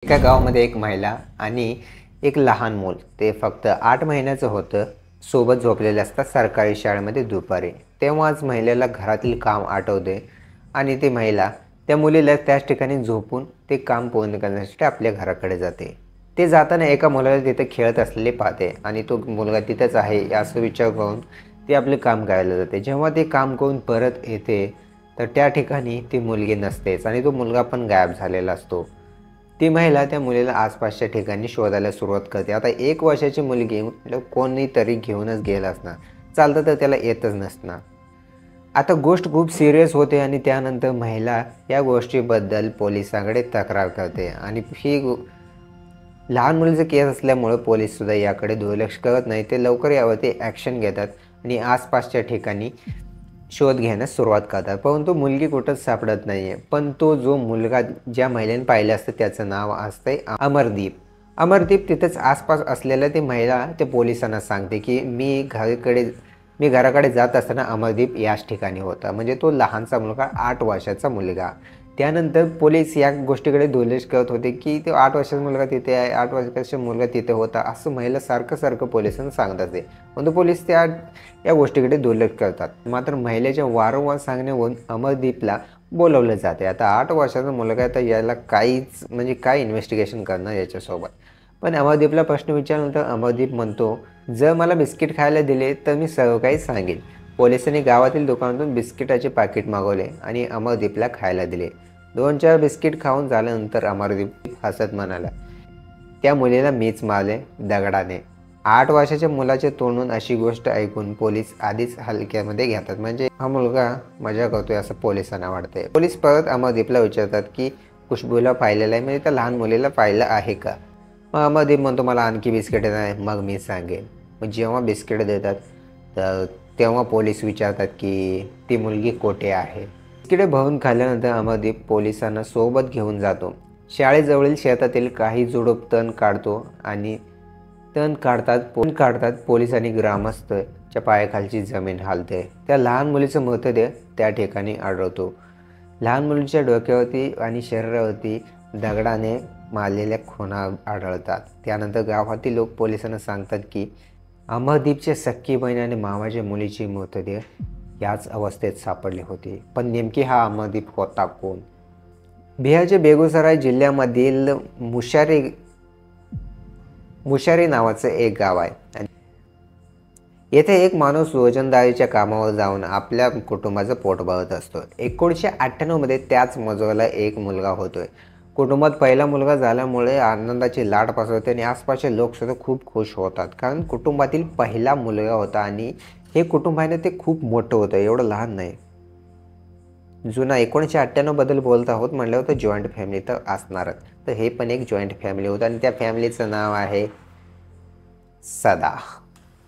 एका गावामध्ये एक महिला आणि एक लहान मूल ते फक्त 8 महिन्याचं होतं. सोबत झोपलेले असतात सरकारी शाळेमध्ये दुपारी. तेव्हाच महिलेला घरातील काम आठवते आणि ती महिला त्या मुलीला त्याच ठिकाणी झोपून ते काम पूर्ण करण्यासाठी आपल्या घराकडे जाते. ते जाताना एका मुलाला तिथे खेळत असलेले पाहते आणि तो मुलगा तिथेच आहे असं विचार करून ती आपले काम करायला जाते. जेव्हा ते काम करून परत येते तर त्या ठिकाणी ती मुलगी नसतेच आणि तो मुलगा पण गायब झालेला असतो. ती महिला त्या मुलीला आसपासच्या ठिकाणी शोधायला सुरुवात करते. आता 1 वर्षाची मुलगी कोणीतरी घेऊनच गेलं असणार. चालतं तर त्याला येतच नसणार. आता गोष्ट खूप सिरियस होते आणि त्यानंतर महिला या गोष्टीबद्दल पोलिसांकडे तक्रार करते आणि लहान मुलीचं केस असल्यामुळं पोलीससुद्धा याकडे दुर्लक्ष करत नाही. ते लवकर यावरती ॲक्शन घेतात आणि आसपासच्या ठिकाणी शोध घेण्यास सुरुवात करतात. परंतु मुलगी कुठंच सापडत नाही आहे. पण तो जो मुलगा ज्या महिलेने पाहिलं असतं त्याचं नाव असतंय अमरदीप. अमरदीप तिथंच आसपास असलेल्या ती महिला ते पोलिसांना सांगते की मी घराकडे जात असताना अमरदीप याच ठिकाणी होता. म्हणजे तो लहानसा मुलगा 8 वर्षाचा मुलगा. त्यानंतर पोलीस या गोष्टीकडे दुर्लक्ष करत होते की तो 8 वर्षाचा मुलगा तिथे आहे, 8 वर्षाचा मुलगा तिथे होता असं महिला सारखं पोलिसांना सांगत असते. परंतु पोलीस या गोष्टीकडे दुर्लक्ष करतात. मात्र महिलेच्या वारंवार सांगण्यावरून अमरदीपला बोलवलं जाते. आता 8 वर्षाचा मुलगा तर याला काय इन्व्हेस्टिगेशन करणार याच्यासोबत. पण अमरदीपला प्रश्न विचारल्यानंतर अमरदीप म्हणतो, जर मला बिस्किट खायला दिले तर मी सर्व काही सांगेन. पोलिसांनी गावातील दुकानातून बिस्किटाचे पाकिट मागवले आणि अमरदीपला खायला दिले. 2-4 बिस्किट खाऊन झाल्यानंतर अमरदीप हसत म्हणाला, त्या मुलीला मीच मारले दगडाने. 8 वर्षाच्या मुलाच्या तोंडून अशी गोष्ट ऐकून पोलीस आधीच हलक्यामध्ये घेतात. म्हणजे हा मुलगा मजा करतोय असं पोलिसांना वाटतंय. पोलीस परत अमरदीपला विचारतात की खुशबूला पाहिलेलं आहे, म्हणजे त्या लहान मुलीला पाहिलं आहे का? मग अमरदीप म्हणतो, मला आणखी बिस्किट नाही, मग मी सांगेन. मग जेव्हा बिस्किट देतात तर तेव्हा पोलीस विचारतात की ती मुलगी कोठे आहे? बिस्किटे भरून खाल्ल्यानंतर अमरदीप पोलिसांना सोबत घेऊन जातो. शाळेजवळील शेतातील काही झुडूप तण काढतो आणि तण काढतात पोलीस आणि ग्रामस्थच्या पायाखालची जमीन हालते. त्या लहान मुलीचा मृतदेह त्या ठिकाणी आढळतो. लहान मुलीच्या डोक्यावरती आणि शरीरावरती दगडाने मारलेल्या खुणा आढळतात. त्यानंतर गावातील लोक पोलिसांना सांगतात की अमरदीपच्या सख्खी बहीण आणि मामाच्या मुलीची मृतदेह याच अवस्थेत सापडले होते. पण नेमकी हा अमरदीप होता कोण? बिहारच्या बेगुसराय जिल्ह्यामधील मुशारी नावाचं एक गाव आहे. येथे एक माणूस रोजंदारीच्या कामावर जाऊन आपल्या कुटुंबाचं पोट भरत असतो. 1998 मध्ये त्याच मजुराला एक मुलगा होतोय. कुटुंबात पहिला मुलगा झाल्यामुळे आनंदाची लाट पसरते आणि आसपासचे लोक सुद्धा खूप खुश होतात. कारण कुटुंबातील पहिला मुलगा होता आणि हे कुटुंब आहे ना ते खूप मोठं होतं, एवढं लहान नाही. जुना 1998 बद्दल बोलत आहोत म्हटल्यावर तर जॉईंट फॅमिली तर असणारच. तर हे पण एक जॉईंट फॅमिली होतं आणि त्या फॅमिलीचं नाव आहे सदा.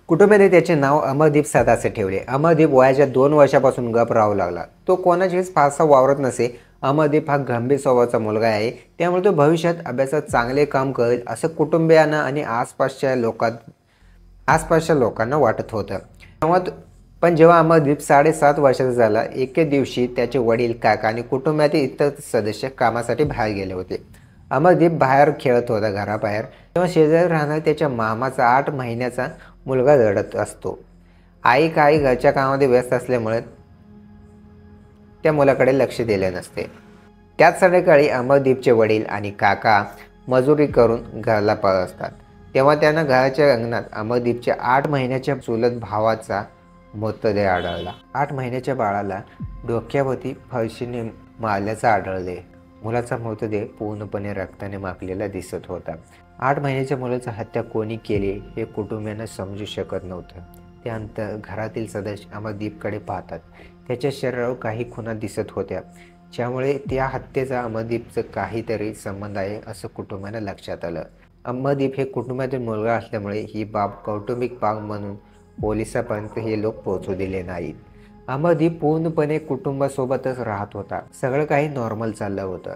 कुटुंबाने त्याचे नाव अमरदीप सदा असे ठेवले. अमरदीप वयाच्या 2 वर्षापासून गप राहू लागला. तो कोणाचीच फारसा वावरत नसे. अमरदीप हा गंभीर स्वभावाचा मुलगा आहे, त्यामुळे तो भविष्यात अभ्यासात चांगले काम करेल असं कुटुंबियांना आणि आसपासच्या लोकांना वाटत होतं. पण जेव्हा अमरदीप 7.5 वर्षाचा झाला, एके दिवशी त्याचे वडील, काका आणि कुटुंबातील इतर सदस्य कामासाठी बाहेर गेले होते. अमरदीप बाहेर खेळत होता घराबाहेर, तेव्हा शेजारी राहणारा त्याच्या मामाचा 8 महिन्याचा मुलगा रडत असतो. आई घरच्या कामामध्ये व्यस्त असल्यामुळे त्या मुलाकडे लक्ष दिले नसते. त्याच संध्याकाळी अमरदीपचे वडील आणि काका मजुरी करून घराला परत असतात. तेव्हा त्यांना घराच्या अंगणात अमरदीपच्या 8 महिन्याच्या चुलत भावाचा मृतदेह आढळला. 8 महिन्याच्या बाळाला डोक्यावरती फरशीने मारल्याचं आढळले. मुलाचा मृतदेह पूर्णपणे रक्ताने माखलेला दिसत होता. 8 महिन्याच्या मुलाची हत्या कोणी केली हे कुटुंबियांना समजू शकत नव्हतं. त्यानंतर घरातील सदस्य अमरदीपकडे पाहतात. त्याच्या शरीरावर काही खुणा दिसत होत्या, ज्यामुळे त्या हत्येचा अमरदीपचं काहीतरी संबंध आहे असं कुटुंबांना लक्षात आलं. अमरदीप हे कुटुंबातील मुलगा असल्यामुळे ही बाब कौटुंबिक बाब म्हणून पोलिसांपर्यंत हे लोक पोहोचू दिले नाहीत. अमरदीप पूर्णपणे कुटुंबासोबतच राहत होता. सगळं काही नॉर्मल चाललं होतं.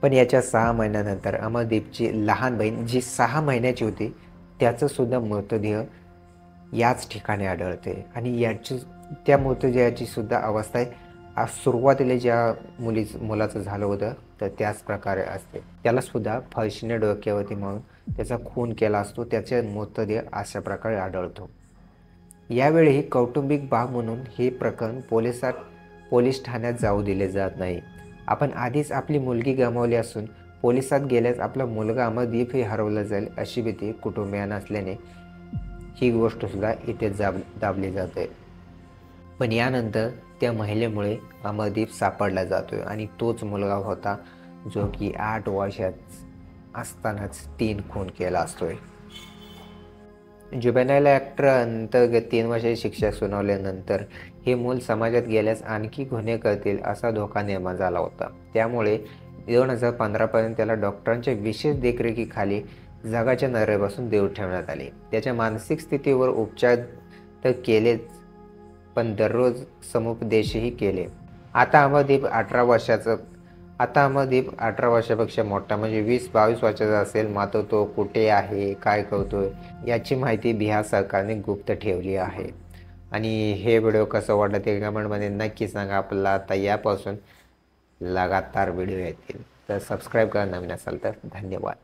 पण याच्या 6 महिन्यानंतर अमरदीपची लहान बहीण जी 6 महिन्याची होती त्याचं सुद्धा मृतदेह याच ठिकाणी आढळते आणि त्या मृतदेहाची सुद्धा अवस्था आहे सुरुवातीला ज्या मुलाचं झालं होतं तर त्याच प्रकारे असते. त्याला सुद्धा फळशीने डोक्यावरती म्हणून त्याचा खून केला असतो. त्याचे मृतदेह अशा प्रकारे आढळतो. यावेळी कौटुंबिक बाब म्हणून हे प्रकरण पोलीस ठाण्यात जाऊ दिले जात नाही. आपण आधीच आपली मुलगी गमावली असून पोलिसात गेल्यास आपला मुलगा अमरदीपही हरवला जाईल अशी भीती कुटुंबियांना असल्याने ही गोष्ट सुद्धा इथे दाबली जाते. पण यानंतर त्या महिलेमुळे अमरदीप सापडला जातोय आणि तोच मुलगा होता जो की 8 वर्षात असतानाच 3 खून केला असतोय. ज्युवेनाइल ॲक्ट अंतर्गत 3 वर्षाची शिक्षा सुनावल्यानंतर हे मूल समाजात गेल्यास आणखी गुन्हे करतील असा धोका निर्माण झाला होता. त्यामुळे 2015 पर्यंत त्याला डॉक्टरांच्या विशेष देखरेखीखाली जगाच्या नजरेपासून दूर ठेवण्यात आले. त्याच्या मानसिक स्थितीवर उपचार तर केलेच, पण दररोज समुपदेशही केले. आता अमरदीप 18 वर्षापेक्षा मोठा म्हणजे 20-22 वर्षाचा असेल. मात्र तो कुठे आहे, काय करतोय याची माहिती बिहार सरकारने गुप्त ठेवली आहे. आणि हे व्हिडिओ कसं वाटलं ते कमेंटमध्ये नक्की सांगा. आपल्याला आता यापासून लगातार व्हिडिओ येतील. तर सबस्क्राईब करा नवीन असाल तर. धन्यवाद.